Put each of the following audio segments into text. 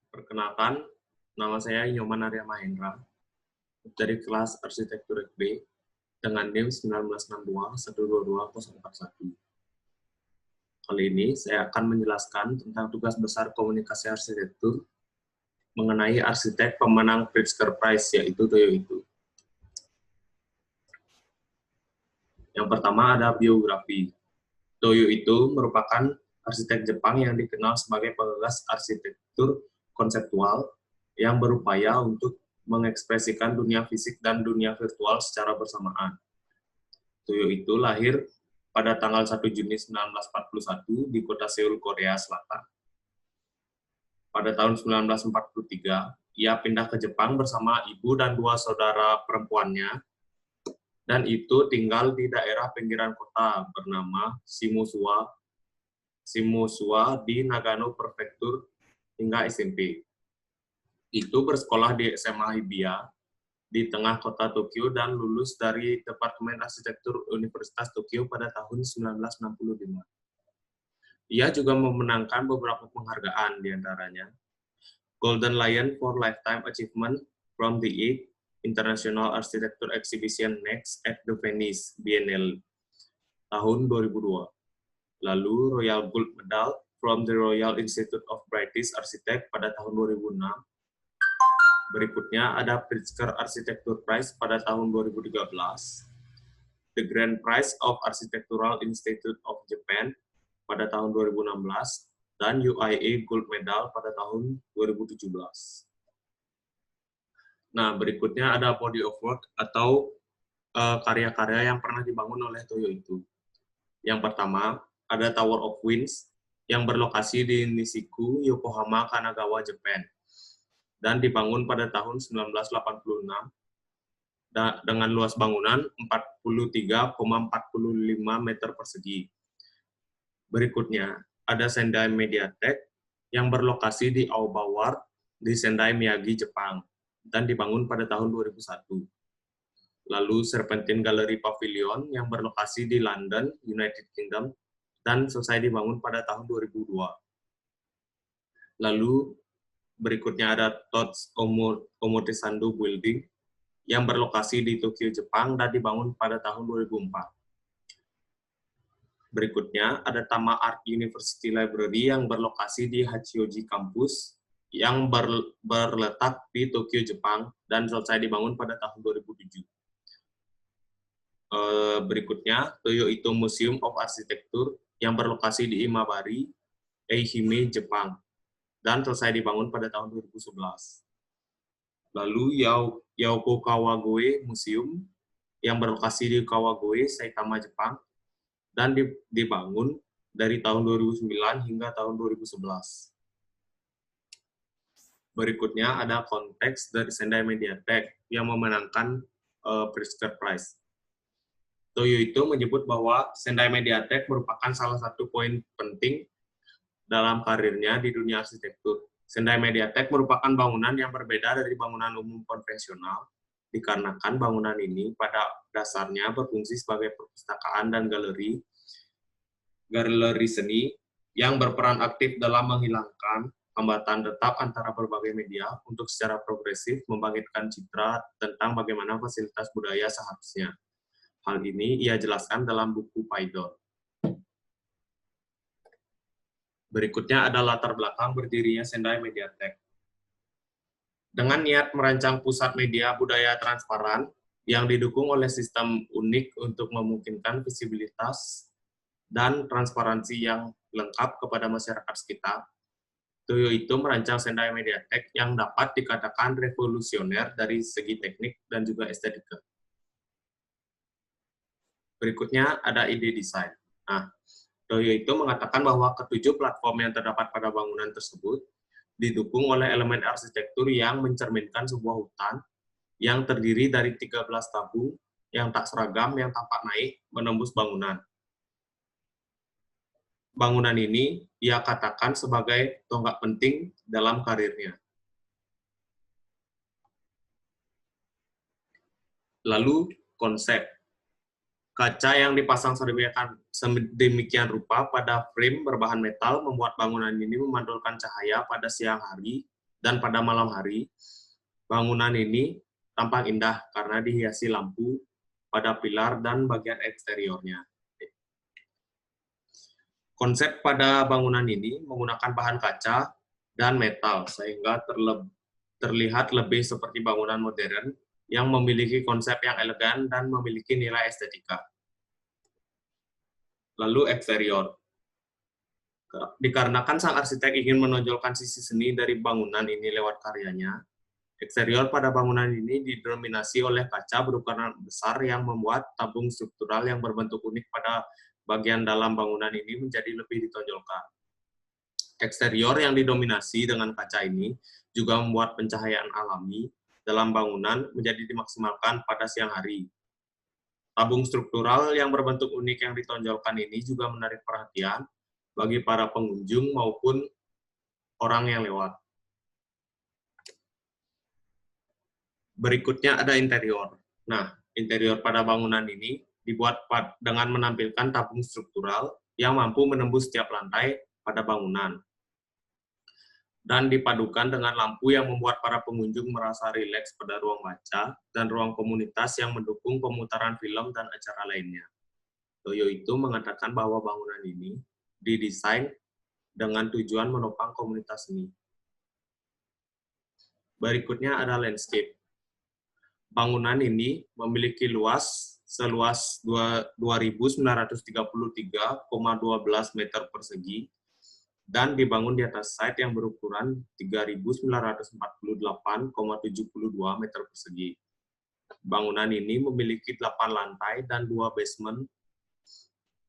Perkenalkan, nama saya Nyoman Arya Mahendra dari kelas Arsitektur FB dengan NIM 1962122041. Kali ini saya akan menjelaskan tentang tugas besar komunikasi arsitektur mengenai arsitek pemenang Pritzker Prize, yaitu Toyo Ito. Yang pertama ada biografi. Toyo Ito merupakan arsitek Jepang yang dikenal sebagai penggagas arsitektur konseptual yang berupaya untuk mengekspresikan dunia fisik dan dunia virtual secara bersamaan. Toyo Ito lahir pada tanggal 1 Juni 1941 di kota Seoul, Korea Selatan. Pada tahun 1943, ia pindah ke Jepang bersama ibu dan dua saudara perempuannya, dan itu tinggal di daerah pinggiran kota bernama Shimosuwa di Nagano Prefektur hingga SMP. Itu bersekolah di SMA Hibiya di tengah kota Tokyo dan lulus dari Departemen Arsitektur Universitas Tokyo pada tahun 1965. Ia juga memenangkan beberapa penghargaan, diantaranya Golden Lion for Lifetime Achievement from the 8th International Architecture Exhibition Next at the Venice Biennale tahun 2002. Lalu Royal Gold Medal from the Royal Institute of British Architects pada tahun 2006. Berikutnya ada Pritzker Architecture Prize pada tahun 2013, The Grand Prize of Architectural Institute of Japan pada tahun 2016, dan UIA Gold Medal pada tahun 2017. Nah, berikutnya ada body of work atau karya-karya yang pernah dibangun oleh Toyo Ito. Yang pertama, ada Tower of Winds yang berlokasi di Nishiku, Yokohama, Kanagawa, Jepang, dan dibangun pada tahun 1986 dengan luas bangunan 43,45 meter persegi. Berikutnya, ada Sendai Mediatek yang berlokasi di Aoba Ward di Sendai, Miyagi, Jepang, dan dibangun pada tahun 2001. Lalu Serpentine Gallery Pavilion yang berlokasi di London, United Kingdom, dan selesai dibangun pada tahun 2002. Lalu berikutnya ada Tots Omotesando Building yang berlokasi di Tokyo, Jepang, dan dibangun pada tahun 2004. Berikutnya ada Tama Art University Library yang berlokasi di Hachioji Campus yang berletak di Tokyo, Jepang, dan selesai dibangun pada tahun 2007. Berikutnya, Toyo Ito Museum of Architecture yang berlokasi di Imabari, Ehime, Jepang, dan selesai dibangun pada tahun 2011. Lalu Yoko Kawagoe Museum yang berlokasi di Kawagoe, Saitama, Jepang, dan dibangun dari tahun 2009 hingga tahun 2011. Berikutnya ada konteks dari Sendai Mediatek yang memenangkan Pritzker Prize. Toyo Ito menyebut bahwa Sendai Mediatek merupakan salah satu poin penting dalam karirnya di dunia arsitektur. Sendai Mediatek merupakan bangunan yang berbeda dari bangunan umum konvensional, dikarenakan bangunan ini pada dasarnya berfungsi sebagai perpustakaan dan galeri seni yang berperan aktif dalam menghilangkan hambatan tetap antara berbagai media untuk secara progresif membangkitkan citra tentang bagaimana fasilitas budaya seharusnya. Hal ini ia jelaskan dalam buku Paidon. Berikutnya ada latar belakang berdirinya Sendai Mediatek. Dengan niat merancang pusat media budaya transparan yang didukung oleh sistem unik untuk memungkinkan visibilitas dan transparansi yang lengkap kepada masyarakat sekitar, Toyo Ito merancang Sendai Mediatek yang dapat dikatakan revolusioner dari segi teknik dan juga estetika. Berikutnya ada ide desain. Nah, Toyo Ito mengatakan bahwa ketujuh platform yang terdapat pada bangunan tersebut didukung oleh elemen arsitektur yang mencerminkan sebuah hutan yang terdiri dari 13 tabung yang tak seragam yang tampak naik menembus bangunan. Bangunan ini ia katakan sebagai tonggak penting dalam karirnya. Lalu konsep. Kaca yang dipasang sedemikian rupa pada frame berbahan metal membuat bangunan ini memantulkan cahaya pada siang hari Dan pada malam hari, bangunan ini tampak indah karena dihiasi lampu pada pilar dan bagian eksteriornya. Konsep pada bangunan ini menggunakan bahan kaca dan metal, sehingga terlihat lebih seperti bangunan modern yang memiliki konsep yang elegan dan memiliki nilai estetika. Lalu eksterior. Dikarenakan sang arsitek ingin menonjolkan sisi seni dari bangunan ini lewat karyanya, eksterior pada bangunan ini didominasi oleh kaca berukuran besar yang membuat tabung struktural yang berbentuk unik pada bagian dalam bangunan ini menjadi lebih ditonjolkan. Eksterior yang didominasi dengan kaca ini juga membuat pencahayaan alami dalam bangunan menjadi dimaksimalkan pada siang hari. Tabung struktural yang berbentuk unik yang ditonjolkan ini juga menarik perhatian bagi para pengunjung maupun orang yang lewat. Berikutnya ada interior. Nah, interior pada bangunan ini dibuat dengan menampilkan tabung struktural yang mampu menembus setiap lantai pada bangunan. Dan dipadukan dengan lampu yang membuat para pengunjung merasa rileks pada ruang baca dan ruang komunitas yang mendukung pemutaran film dan acara lainnya. Toyo itu mengatakan bahwa bangunan ini didesain dengan tujuan menopang komunitas seni. Berikutnya ada landscape. Bangunan ini memiliki seluas 2.933,12 meter persegi dan dibangun di atas site yang berukuran 3.948,72 meter persegi. Bangunan ini memiliki 8 lantai dan 2 basement.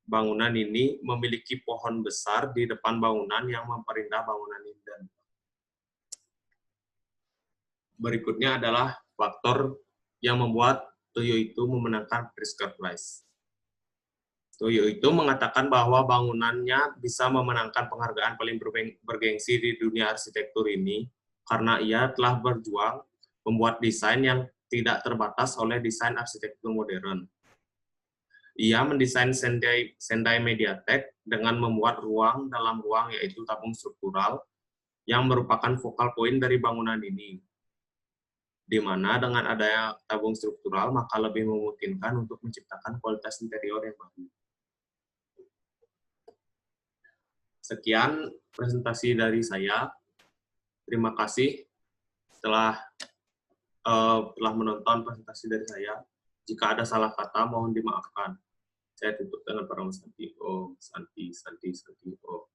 Bangunan ini memiliki pohon besar di depan bangunan yang memperindah bangunan ini. Berikutnya adalah faktor yang membuat Toyo itu memenangkan Pritzker Prize. Toyo itu mengatakan bahwa bangunannya bisa memenangkan penghargaan paling bergengsi di dunia arsitektur ini karena ia telah berjuang membuat desain yang tidak terbatas oleh desain arsitektur modern. Ia mendesain Sendai Mediatek dengan membuat ruang dalam ruang, yaitu tabung struktural, yang merupakan vokal poin dari bangunan ini, di mana dengan adanya tabung struktural maka lebih memungkinkan untuk menciptakan kualitas interior yang bagus. Sekian presentasi dari saya. Terima kasih telah menonton presentasi dari saya. Jika ada salah kata, mohon dimaafkan. Saya tutup dengan perang Santi. Oh, Santi, Santi, Santi. Oh.